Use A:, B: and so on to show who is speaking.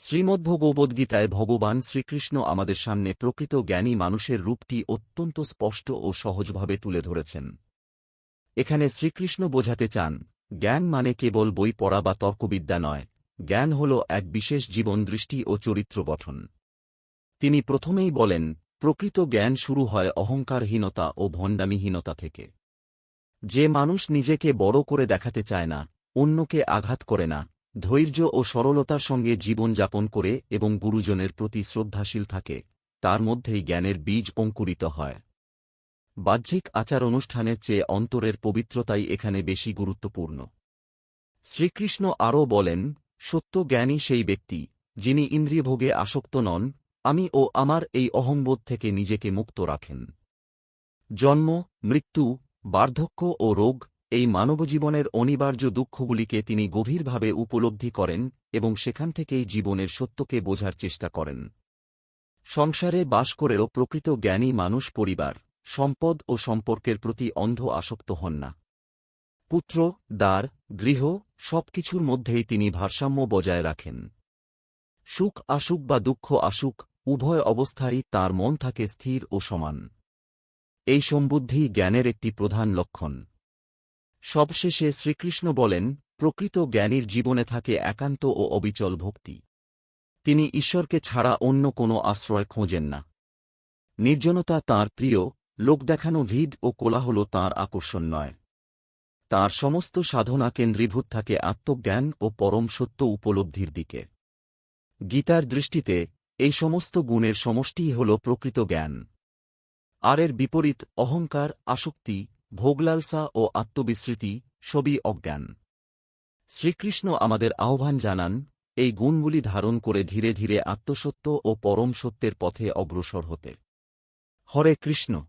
A: শ্রীমদ্ভগবদ্গীতায় ভগবান শ্রীকৃষ্ণ আমাদের সামনে প্রকৃত জ্ঞানী মানুষের রূপটি অত্যন্ত স্পষ্ট ও সহজভাবে তুলে ধরেছেন। এখানে শ্রীকৃষ্ণ বোঝাতে চান, জ্ঞান মানে কেবল বই পড়া বা তর্কবিদ্যা নয়, জ্ঞান হল এক বিশেষ জীবন দৃষ্টি ও চরিত্র গঠন। তিনি প্রথমেই বলেন, প্রকৃত জ্ঞান শুরু হয় অহংকারহীনতা ও ভণ্ডামিহীনতা থেকে। যে মানুষ নিজেকে বড় করে দেখাতে চায় না, অন্যকে আঘাত করে না, ধৈর্য ও সরলতার সঙ্গে জীবনযাপন করে এবং গুরুজনের প্রতি শ্রদ্ধাশীল থাকে, তার মধ্যেই জ্ঞানের বীজ অঙ্কুরিত হয়। বাহ্যিক আচার অনুষ্ঠানের চেয়ে অন্তরের পবিত্রতাই এখানে বেশি গুরুত্বপূর্ণ। শ্রীকৃষ্ণ আরও বলেন, সত্য জ্ঞানী সেই ব্যক্তি, যিনি ইন্দ্রিয়ভোগে আসক্ত নন, আমি ও আমার এই অহংবোধ থেকে নিজেকে মুক্ত রাখেন। জন্ম, মৃত্যু, বার্ধক্য ও রোগ, এই মানবজীবনের অনিবার্য দুঃখগুলিকে তিনি গভীরভাবে উপলব্ধি করেন এবং সেখান থেকেই জীবনের সত্যকে বোঝার চেষ্টা করেন। সংসারে বাস করেও প্রকৃত জ্ঞানী মানুষ পরিবার, সম্পদ ও সম্পর্কের প্রতি অন্ধ আসক্ত হন না। পুত্র, দ্বার, গৃহ সবকিছুর মধ্যেই তিনি ভারসাম্য বজায় রাখেন। সুখ আসুক বা দুঃখ আসুক, উভয় অবস্থায় তাঁর মন থাকে স্থির ও সমান। এই সম্বুদ্ধি জ্ঞানের একটি প্রধান লক্ষণ। সবশেষে শ্রীকৃষ্ণ বলেন, প্রকৃত জ্ঞানীর জীবনে থাকে একান্ত ও অবিচল ভক্তি। তিনি ঈশ্বরকে ছাড়া অন্য কোনো আশ্রয় খোঁজেন না। নির্জনতা তাঁর প্রিয়, লোক দেখানো ভিড় ও কোলাহল তাঁর আকর্ষণ নয়। তাঁর সমস্ত সাধনা কেন্দ্রীভূত থাকে আত্মজ্ঞান ও পরম সত্য উপলব্ধির দিকে। গীতার দৃষ্টিতে এই সমস্ত গুণের সমষ্টিই হল প্রকৃত জ্ঞান। আর এর বিপরীত অহংকার, আসক্তি, ভোগলালসা ও আত্মবিস্মৃতি সবই অজ্ঞান। শ্রীকৃষ্ণ আমাদের আহ্বান জানান, এই গুণগুলি ধারণ করে ধীরে ধীরে আত্মসত্য ও পরম সত্যের পথে অগ্রসর হতে। হরে কৃষ্ণ।